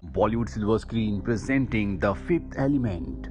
Bollywood silver screen presenting the fifth element.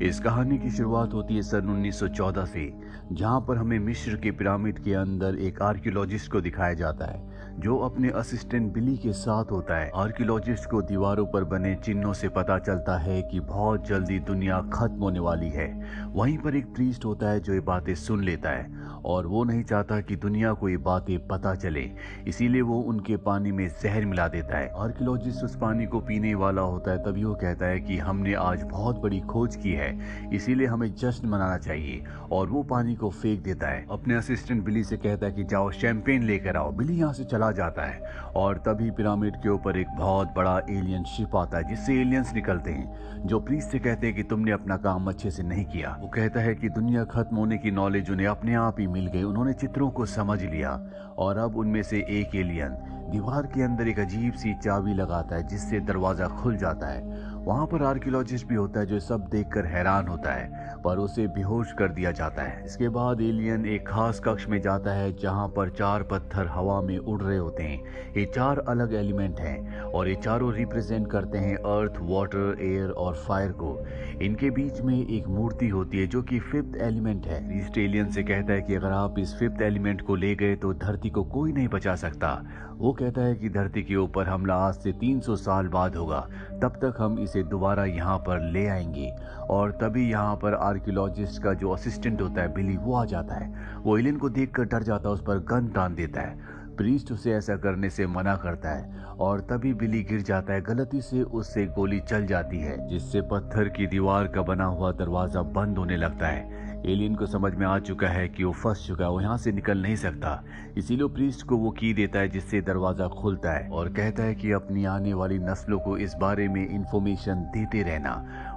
इस कहानी की शुरुआत होती है सन 1914 से, जहां पर हमें मिस्र के पिरामिड के अंदर एक आर्कियोलॉजिस्ट को दिखाया जाता है जो अपने असिस्टेंट बिली के साथ होता है। आर्कियोलॉजिस्ट को दीवारों पर बने चिन्हों से पता चलता है कि बहुत जल्दी दुनिया खत्म होने वाली है। वहीं पर एक प्रीस्ट होता है जो ये बातें सुन लेता है और वो नहीं चाहता कि दुनिया को ये बातें पता चले, इसीलिए वो उनके पानी में जहर मिला देता है। आर्कियोलॉजिस्ट उस पानी को पीने वाला होता है, तभी वो कहता है कि हमने आज बहुत बड़ी खोज की है, इसीलिए हमें जश्न मनाना चाहिए, और वो पानी को फेंक देता है। अपने असिस्टेंट बिली से कहता है कि जाओ शैंपेन लेकर आओ। बिली यहाँ से चला जाता है और तभी पिरामिड के ऊपर एक बहुत बड़ा एलियन शिप आता है जिससे एलियंस निकलते हैं, जो प्रीस्ट से कहते हैं कि तुमने अपना काम अच्छे से नहीं किया। वो कहता है कि दुनिया खत्म होने की नॉलेज उन्हें अपने आप ही मिल गई, उन्होंने चित्रों को समझ लिया और अब उनमें से एक एलियन दीवार के अंदर एक अजीब सी चाबी लगाता है जिससे दरवाजा खुल जाता है। वहां पर आर्कियोलॉजिस्ट भी होता है जो सब देखकर हैरान होता है, पर उसे बेहोश कर दिया जाता है। इसके बाद एलियन एक खास कक्ष में जाता है जहां पर 4 पत्थर हवा में उड़ रहे होते हैं। ये 4 अलग एलिमेंट हैं और ये चारों रिप्रेजेंट करते हैं अर्थ, वाटर, एयर और फायर को। इनके बीच में एक मूर्ति होती है जो कि फिफ्थ एलिमेंट है। प्रीस्ट एलियन से कहता है कि अगर आप इस फिफ्थ एलिमेंट को ले गए तो धरती को कोई नहीं बचा सकता। वो कहता है कि धरती के ऊपर हमला आज से 300 साल बाद होगा, तब तक हम इसे दोबारा यहाँ पर ले आएंगे। और तभी यहाँ पर आर्कियोलॉजिस्ट का जो असिस्टेंट होता है बिली, वो आ जाता है। वो एलियन को देखकर डर जाता है, उस पर गन तान देता है। प्रीस्ट उसे ऐसा करने से मना करता है और तभी बिली गिर जाता है। गलती से उससे गोली चल जाती है जिससे पत्थर की दीवार का बना हुआ दरवाजा बंद होने लगता है। एलियन को समझ में आ चुका है कि वो फंस चुका है, वो यहाँ से निकल नहीं सकता, इसीलिए प्रीस्ट को वो की देता है जिससे दरवाजा खुलता है और कहता है कि अपनी आने वाली नस्लों को इस बारे में इंफॉर्मेशन देते रहना।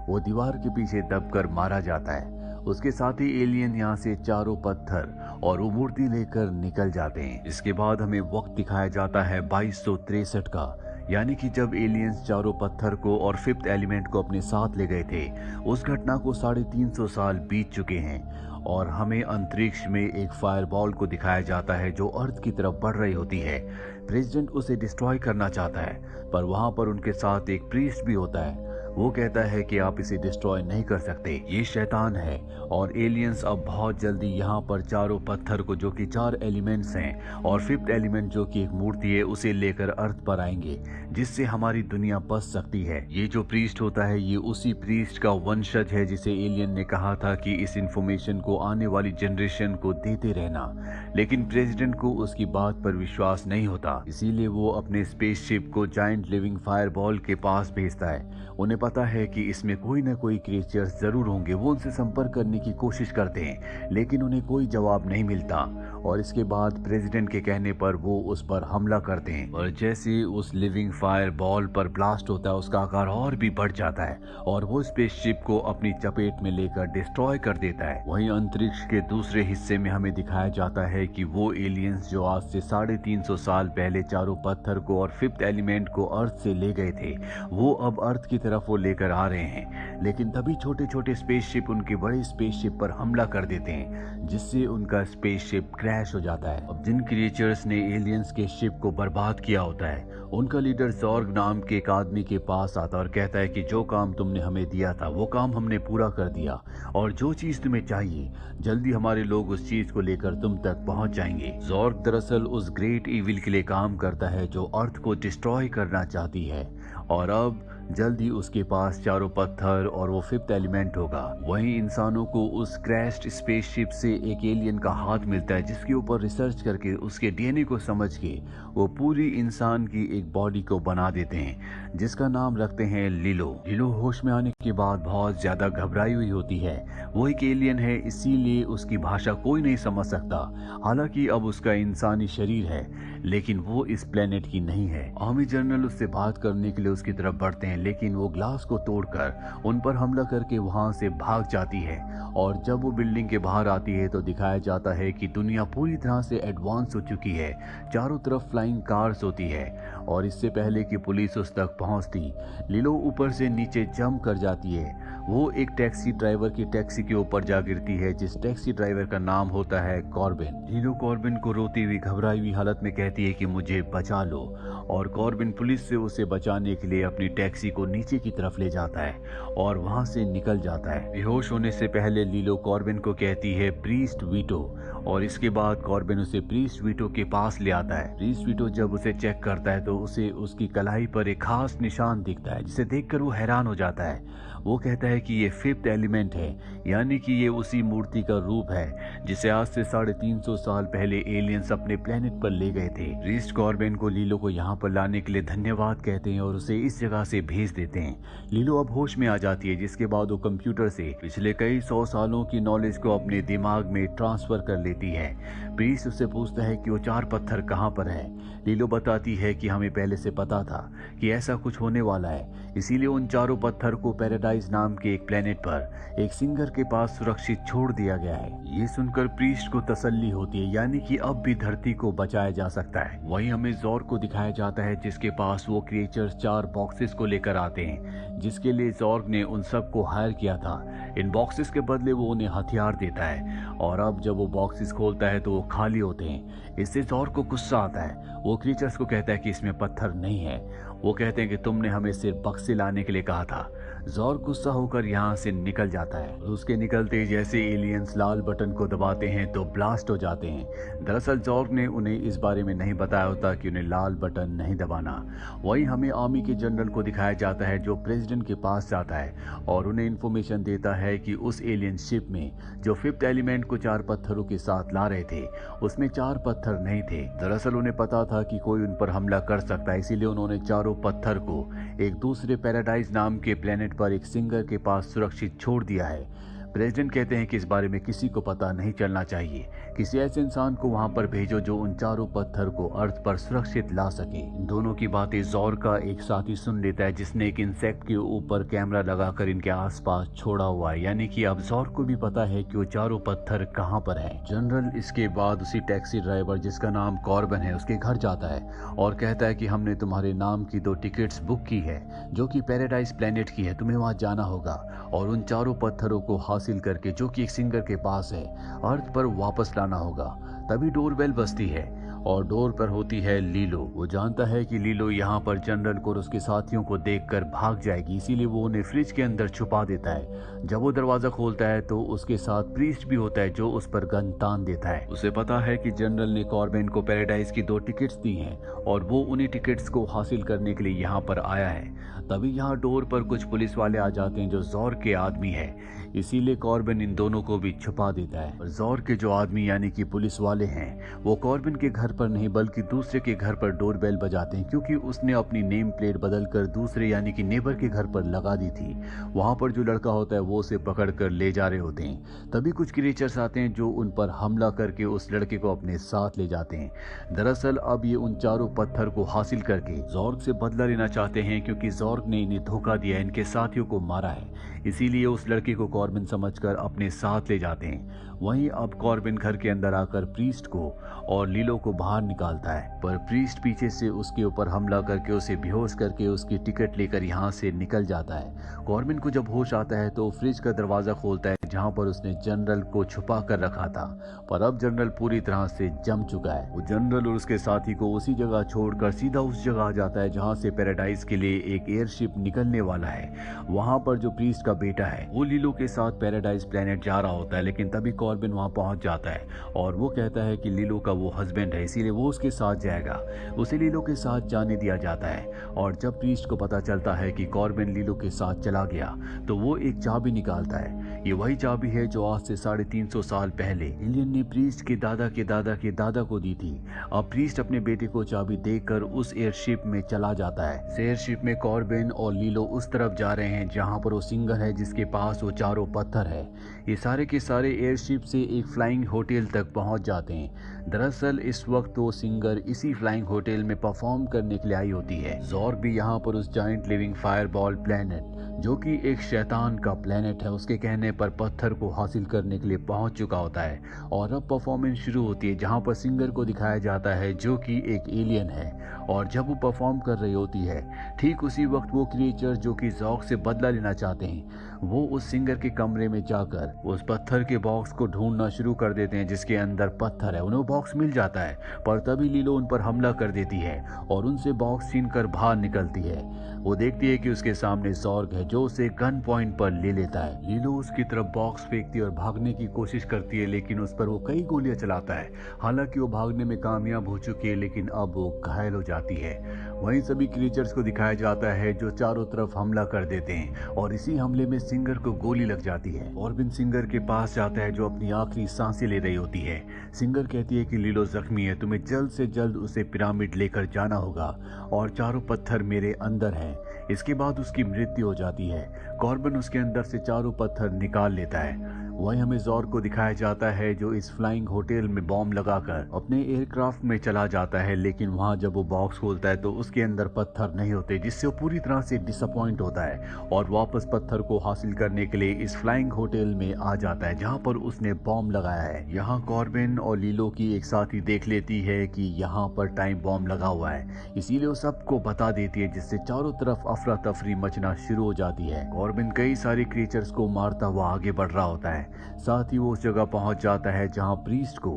वो दीवार के पीछे दबकर मारा जाता है। उसके साथ ही एलियन यहाँ से चारों पत्थर और वो मूर्ति लेकर निकल जाते हैं। इसके बाद हमें वक्त दिखाया जाता है 2263 का, यानी कि जब एलियंस चारों पत्थर को और फिफ्थ एलिमेंट को अपने साथ ले गए थे। उस घटना को 350 साल बीत चुके हैं और हमें अंतरिक्ष में एक फायरबॉल को दिखाया जाता है जो अर्थ की तरफ बढ़ रही होती है। प्रेसिडेंट उसे डिस्ट्रॉय करना चाहता है, पर वहां पर उनके साथ एक प्रीस्ट भी होता है। वो कहता है कि आप इसे डिस्ट्रॉय नहीं कर सकते, ये शैतान है। और एलियंस अब बहुत जल्दी यहाँ पर चारों पत्थर को, जो कि 4 एलिमेंट्स हैं, और फिफ्थ एलिमेंट जो कि एक मूर्ति है, उसे लेकर अर्थ पर आएंगे, जिससे हमारी दुनिया बच सकती है। ये जो प्रीस्ट होता है ये उसी प्रीस्ट का वंशज है जिसे एलियन ने कहा था कि इस इंफॉर्मेशन को आने वाली जनरेशन को देते रहना, लेकिन प्रेसिडेंट को उसकी बात पर विश्वास नहीं होता, इसीलिए वो अपने स्पेसशिप को जायंट लिविंग फायरबॉल के पास भेजता है। उन्हें पता है कि इसमें कोई ना कोई क्रिएचर्स जरूर होंगे। वो उनसे संपर्क करने की कोशिश करते हैं लेकिन उन्हें कोई जवाब नहीं मिलता और इसके बाद प्रेसिडेंट के कहने पर वो उस पर हमला करते हैं। और जैसे उस लिविंग फायर बॉल पर ब्लास्ट होता है उसका आकार और भी बढ़ जाता है और वो स्पेसशिप को अपनी चपेट में लेकर डिस्ट्रॉय कर देता है। वहीं अंतरिक्ष के दूसरे हिस्से में हमें दिखाया जाता है कि वो एलियंस जो आज से 350 साल पहले चारों पत्थर को और फिफ्थ एलिमेंट को अर्थ से ले गए थे, वो अब अर्थ की तरफ वो लेकर आ रहे हैं। लेकिन तभी छोटे छोटे स्पेसशिप उनके बड़े स्पेसशिप पर हमला कर देते हैं जिससे उनका स्पेसशिप क्रैश हो जाता है। अब जिन क्रिएचर्स ने एलियंस के शिप को बर्बाद किया होता है उनका लीडर जॉर्ग नाम के एक आदमी के पास आता और कहता है कि जो काम तुमने हमें दिया था वो काम हमने पूरा कर दिया और जो चीज तुम्हें चाहिए जल्दी हमारे लोग उस चीज को लेकर तुम तक पहुंच जाएंगे। जॉर्ग दरअसल उस ग्रेट इविल के लिए काम करता है जो अर्थ को डिस्ट्रॉय करना चाहती है और अब जल्दी उसके पास चारों पत्थर और वो फिफ्थ एलिमेंट होगा। वहीं इंसानों को उस क्रैश्ड स्पेसशिप से एक एलियन का हाथ मिलता है जिसके ऊपर रिसर्च करके उसके डीएनए को समझ के वो पूरी इंसान की एक बॉडी को बना देते हैं जिसका नाम रखते हैं लिलो। लिलो होश में आने के बाद बहुत ज्यादा घबराई हुई होती है। वो एक एलियन है इसीलिए उसकी भाषा कोई नहीं समझ सकता। हालांकि अब उसका इंसानी शरीर है लेकिन वो इस प्लेनेट की नहीं है। आर्मी जनरल उससे बात करने के लिए उसकी तरफ बढ़ते हैं लेकिन वो ग्लास को तोड़कर उन पर हमला करके वहां से भाग जाती है। और जब वो बिल्डिंग के बाहर आती है तो दिखाया जाता है कि दुनिया पूरी तरह से एडवांस हो चुकी है। चारों तरफ फ्लाइंग कार्स होती है और इससे पहले कि पुलिस उस तक पहुंचती, लिलो ऊपर से नीचे जंप कर जाती है। वो एक टैक्सी ड्राइवर की टैक्सी के ऊपर जा गिरती है जिस टैक्सी ड्राइवर का नाम होता है कॉर्बिन। लिलो कॉर्बिन को रोती हुई घबराई हुई हालत में कहती है कि मुझे बचा लो और कॉर्बिन पुलिस से उसे बचाने के लिए अपनी टैक्सी किसी को नीचे की तरफ ले जाता है और वहां से निकल जाता है। बेहोश होने से पहले लीलो कॉर्बिन को कहती है प्रीस्ट वीटो, और इसके बाद कॉर्बिन उसे प्रीस्ट वीटो के पास ले आता है। प्रीस्ट वीटो जब उसे चेक करता है तो उसे उसकी कलाई पर एक खास निशान दिखता है, जिसे देखकर वो हैरान हो जाता है। वो कहता है कि ये फिफ्थ एलिमेंट है, यानी कि ये उसी मूर्ति का रूप है जिसे आज से 350 साल पहले एलियंस अपने प्लेनेट पर ले गए थे। प्रीस्ट कॉर्बिन को लीलो को यहाँ पर लाने के लिए धन्यवाद कहते हैं और उसे इस जगह से भेज देते हैं। लीलो अब होश में आ जाती है, जिसके बाद वो कंप्यूटर से पिछले कई 100 सालों की नॉलेज को अपने दिमाग में ट्रांसफर कर लेती है। प्रीस्ट उससे पूछता है कि वो 4 पत्थर कहाँ पर है। लीलो बताती है कि हमें पहले से पता था कि ऐसा कुछ होने वाला है, इसीलिए उन 4 पत्थर को पैराडाइज नाम के एक प्लेनेट पर एक सिंगर के पास सुरक्षित छोड़ दिया गया है। ये सुनकर प्रीस्ट को तसल्ली होती है, यानी कि अब भी धरती को बचाया जा सकता है। वहीं हमें जॉर्ग को दिखाया जाता है, जिसके पास वो क्रिएचर्स 4 बॉक्सेस को लेकर आते हैं, जिसके लिए जॉर्ग ने उन सब को हायर किया था। इन बॉक्सेस के बदले वो उन्हें हथियार देता है, और अब जब वो बॉक्सेस खोलता है तो वो खाली होते हैं। इससे जॉर्ग को गुस्सा आता है। वो क्रिएचर्स को कहता है कि इसमें पत्थर नहीं है। वो कहते हैं कि तुमने हमें सिर्फ बक्से लाने के लिए कहा था। जॉर्ग गुस्सा होकर यहाँ से निकल जाता है। उसके निकलते ही जैसे एलियंस लाल बटन को दबाते हैं तो ब्लास्ट हो जाते हैं। दरअसल जॉर्ग ने उन्हें इस बारे में नहीं बताया होता कि उन्हें लाल बटन नहीं दबाना। वहीं हमें आर्मी के जनरल को दिखाया जाता है, जो प्रेसिडेंट के पास जाता है और उन्हें इन्फॉर्मेशन देता है कि उस एलियन शिप में जो फिफ्थ एलिमेंट को 4 पत्थरों के साथ ला रहे थे, उसमें 4 पत्थर नहीं थे। दरअसल उन्हें पता था कि कोई उन पर हमला कर सकता है, इसीलिए उन्होंने 4 पत्थर को एक दूसरे पैराडाइज नाम के प्लेनेट पर एक सिंगर के पास सुरक्षित छोड़ दिया है। प्रेसिडेंट कहते हैं कि इस बारे में किसी को पता नहीं चलना चाहिए। किसी ऐसे इंसान को वहां पर भेजो जो उन 4 पत्थर को अर्थ पर सुरक्षित ला सके। इन दोनों की बातें जॉर्ग का एक साथी सुन लेता है, जिसने एक इंसेक्ट के ऊपर कैमरा लगाकर इनके आसपास छोड़ा हुआ है, यानी कि अब जॉर्ग को भी पता है कि वो 4 पत्थर कहां पर है। जनरल इसके बाद उसी टैक्सी ड्राइवर जिसका नाम कॉर्बिन है उसके घर जाता है और कहता है कि हमने तुम्हारे नाम की 2 टिकट्स बुक की है, जो कि पैराडाइज प्लेनेट की है। तुम्हें वहां जाना होगा और उन 4 पत्थरों को हासिल करके, जो कि एक सिंगर के पास है, अर्थ पर वापस लाना होगा। तभी डोरबेल बजती है और डोर पर होती है लीलो। वो जानता है कि लीलो यहाँ पर जनरल को और उसके साथियों को देखकर भाग जाएगी, इसीलिए वो उन्हें फ्रिज के अंदर छुपा देता है। जब वो दरवाजा खोलता है तो उसके साथ प्रीस्ट भी होता है, जो उस पर गन तान देता है। उसे पता है कि जनरल ने कॉर्बिन को पैराडाइज की 2 टिकट्स दी हैं और वो उन्हीं टिकट्स को हासिल करने के लिए यहाँ पर आया है। तभी यहाँ डोर पर कुछ पुलिस वाले आ जाते हैं जो जॉर्ग के आदमी है, इसीलिए कॉर्बिन इन दोनों को भी छुपा देता है। और जॉर्ग के जो आदमी यानी कि पुलिस वाले हैं, वो कॉर्बिन के घर पर नहीं बल्कि दूसरे के घर पर डोरबेल बजाते हैं, क्योंकि उसने अपनी नेम प्लेट बदलकर दूसरे यानी कि नेबर के घर पर लगा दी थी। वहां पर जो लड़का होता है वो उसे पकड़ कर ले जा रहे होते हैं। तभी कुछ क्रिएचर्स आते हैं जो उन पर हमला करके उस लड़के को अपने साथ ले जाते हैं। दरअसल अब ये उन 4 पत्थर को हासिल करके जॉर्ग से बदला लेना चाहते हैं, क्योंकि जॉर्ग ने इन्हें धोखा दिया, इनके साथियों को मारा है। इसीलिए उस लड़के को कॉर्बिन समझकर अपने साथ ले जाते हैं। वहीं अब कॉर्बिन घर के अंदर आकर प्रीस्ट को और लीलो को बाहर निकालता है, पर प्रीस्ट पीछे से उसके ऊपर हमला करके उसे बेहोश करके उसकी टिकट लेकर यहाँ से निकल जाता है। कॉर्बिन को जब होश आता है तो फ्रिज का दरवाजा खोलता है, जहाँ पर उसने जनरल को छुपा कर रखा था, पर अब जनरल पूरी तरह से जम चुका है। वो जनरल और उसके साथी को उसी जगह छोड़कर सीधा उस जगह आ जाता है जहाँ से पैराडाइज के लिए एक एयरशिप निकलने वाला है। वहाँ पर जो प्रीस्ट का बेटा है वो लीलो के साथ पैराडाइज प्लेनेट जा रहा होता है, लेकिन तभी कॉर्बिन वहाँ पहुँच जाता है और वो कहता है कि लीलो का वो हस्बैंड है, इसीलिए वो उसके साथ जाएगा। उसे लीलो के साथ जाने दिया जाता है और जब प्रीस्ट को पता चलता है कि कॉर्बिन लीलो के साथ चला गया तो वो एक चाबी निकालता है। ये वही चाबी है जो आज से 350 साल पहले एलियन ने प्रीस्ट के दादा के दादा के दादा को दी थी। अब प्रीस्ट अपने बेटे को चाबी देकर उस एयरशिप में चला जाता है। इस एयरशिप में कॉर्बिन और लीलो उस तरफ जा रहे हैं जहां पर वो सिंगर है जिसके पास वो 4 पत्थर है। ये सारे के सारे एयरशिप से एक फ्लाइंग होटल तक पहुंच जाते हैं। दरअसल इस वक्त वो सिंगर इसी फ्लाइंग होटल में परफॉर्म करने के लिए आई होती है। जॉर्ग भी यहाँ पर उस जायंट लिविंग फायरबॉल प्लेनेट जो कि एक शैतान का प्लेनेट है, उसके कहने पर पत्थर को हासिल करने के लिए पहुंच चुका होता है। और अब परफॉर्मेंस शुरू होती है जहां पर सिंगर को दिखाया जाता है जो कि एक एलियन है। और जब वो परफॉर्म कर रही होती है, ठीक उसी वक्त वो क्रिएचर जो कि जॉक से बदला लेना चाहते हैं, वो उस सिंगर के कमरे में जाकर उस पत्थर के बॉक्स को ढूंढना शुरू कर देते हैं जिसके अंदर पत्थर है। उन्हें वो बॉक्स मिल जाता है, पर तभी लीलो उन पर हमला कर देती है और उनसे बॉक्स छीनकर बाहर निकलती है। वो देखती है कि उसके सामने जॉर्ग है जो उसे गन पॉइंट पर ले लेता है। लीलो उसकी तरफ बॉक्स फेंकती है और भागने की कोशिश करती है, लेकिन उस पर वो कई गोलियां चलाता है। हालांकि वो भागने में कामयाब हो चुकी है, लेकिन अब वो घायल हो जाती है। वहीं सभी क्रिएचर्स को दिखाया जाता है जो चारों तरफ हमला कर देते हैं और इसी हमले में सिंगर को गोली लग जाती है। कॉर्बिन सिंगर के पास जाता है जो अपनी आखिरी सांसें ले रही होती है। सिंगर कहती है कि लीलो जख्मी है, तुम्हें जल्द से जल्द उसे पिरामिड लेकर जाना होगा और चारों पत्थर मेरे अंदर हैं। इसके बाद उसकी मृत्यु हो जाती है। कॉर्बिन उसके अंदर से चारों पत्थर निकाल लेता है। वहीं हमें जॉर्ग को दिखाया जाता है जो इस फ्लाइंग होटल में बॉम्ब लगाकर अपने एयरक्राफ्ट में चला जाता है, लेकिन वहां जब वो बॉक्स खोलता है तो उसके अंदर पत्थर नहीं होते, जिससे वो पूरी तरह से डिसअपॉइंट होता है और वापस पत्थर को हासिल करने के लिए इस फ्लाइंग होटल में आ जाता है जहां पर उसने बॉम्ब लगाया है। यहाँ कॉर्बिन और लीलो की एक साथी देख लेती है कि यहाँ पर टाइम बॉम्ब लगा हुआ है, इसीलिए वो सबको बता देती है, जिससे चारों तरफ अफरा तफरी मचना शुरू हो जाती है। कॉर्बिन कई सारे क्रिएचर्स को मारता हुआ आगे बढ़ रहा होता है। साथ ही वो उस जगह पहुंच जाता है जहां प्रीस्ट को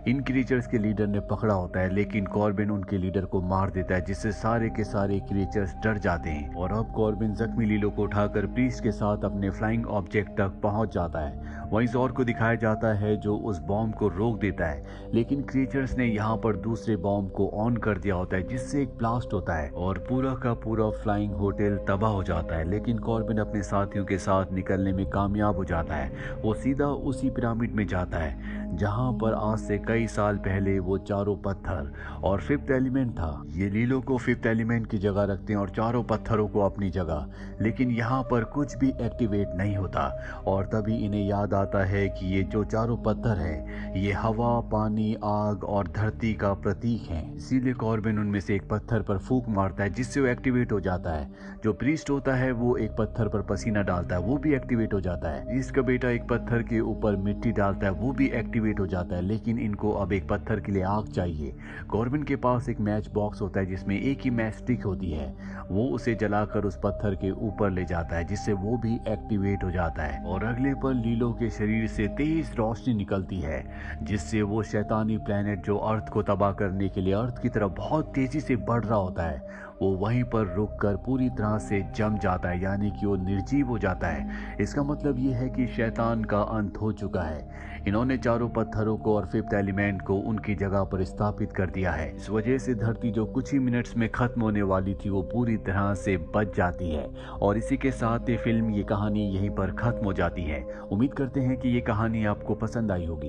इन क्रिएचर्स के लीडर ने पकड़ा होता है, लेकिन कॉर्बिन उनके लीडर को मार देता है, जिससे सारे के सारे क्रिएचर्स डर जाते हैं। और अब कॉर्बिन जख्मी लीलो को उठाकर प्रीस्ट के साथ अपने फ्लाइंग ऑब्जेक्ट तक पहुंच जाता है। वहीं जॉर्ग को दिखाया जाता है जो उस बॉम्ब को रोक देता है, लेकिन क्रिएचर्स ने यहाँ पर दूसरे बॉम्ब को ऑन कर दिया होता है, जिससे एक ब्लास्ट होता है और पूरा का पूरा फ्लाइंग होटल तबाह हो जाता है। लेकिन कॉर्बिन अपने साथियों के साथ निकलने में कामयाब हो जाता है। वो सीधा उसी पिरामिड में जाता है जहां पर आज से कई साल पहले वो चारों पत्थर और फिफ्थ एलिमेंट था। ये लीलो को फिफ्थ एलिमेंट की जगह रखते हैं और चारों पत्थरों को अपनी जगह, लेकिन यहाँ पर कुछ भी एक्टिवेट नहीं होता। और तभी इन्हें याद आता है कि ये जो चारों पत्थर हैं ये हवा, पानी, आग और धरती का प्रतीक हैं। इसीलिए कॉर्बिन उनमें से एक पत्थर पर फूंक मारता है जिससे वो एक्टिवेट हो जाता है। जो प्रीस्ट होता है वो एक पत्थर पर पसीना डालता है, वो भी एक्टिवेट हो जाता है। इसका बेटा एक पत्थर के ऊपर मिट्टी डालता है, वो भी एक्टिवेट हो जाता है। लेकिन इनको अब एक पत्थर के लिए आग चाहिए। कॉर्बिन के पास एक मैच बॉक्स होता है जिसमें एक ही मैच स्टिक होती है। वो उसे जलाकर उस पत्थर के ऊपर ले जाता है, जिससे वो भी एक्टिवेट हो जाता है। और अगले पल लीलो के शरीर से तेज रोशनी निकलती है, जिससे वो शैतानी प्लेनेट जो अर्थ को तबाह करने के लिए अर्थ की तरफ बहुत तेजी से बढ़ रहा होता है, वो वहीं पर रुककर पूरी तरह से जम जाता है, यानी कि वो निर्जीव हो जाता है। इसका मतलब ये है कि शैतान का अंत हो चुका है। इन्होंने चारों पत्थरों को और फिफ्थ एलिमेंट को उनकी जगह पर स्थापित कर दिया है। इस वजह से धरती जो कुछ ही मिनट्स में खत्म होने वाली थी वो पूरी तरह से बच जाती है। और इसी के साथ ये फिल्म, ये कहानी यहीं पर खत्म हो जाती है। उम्मीद करते हैं कि ये कहानी आपको पसंद आई होगी।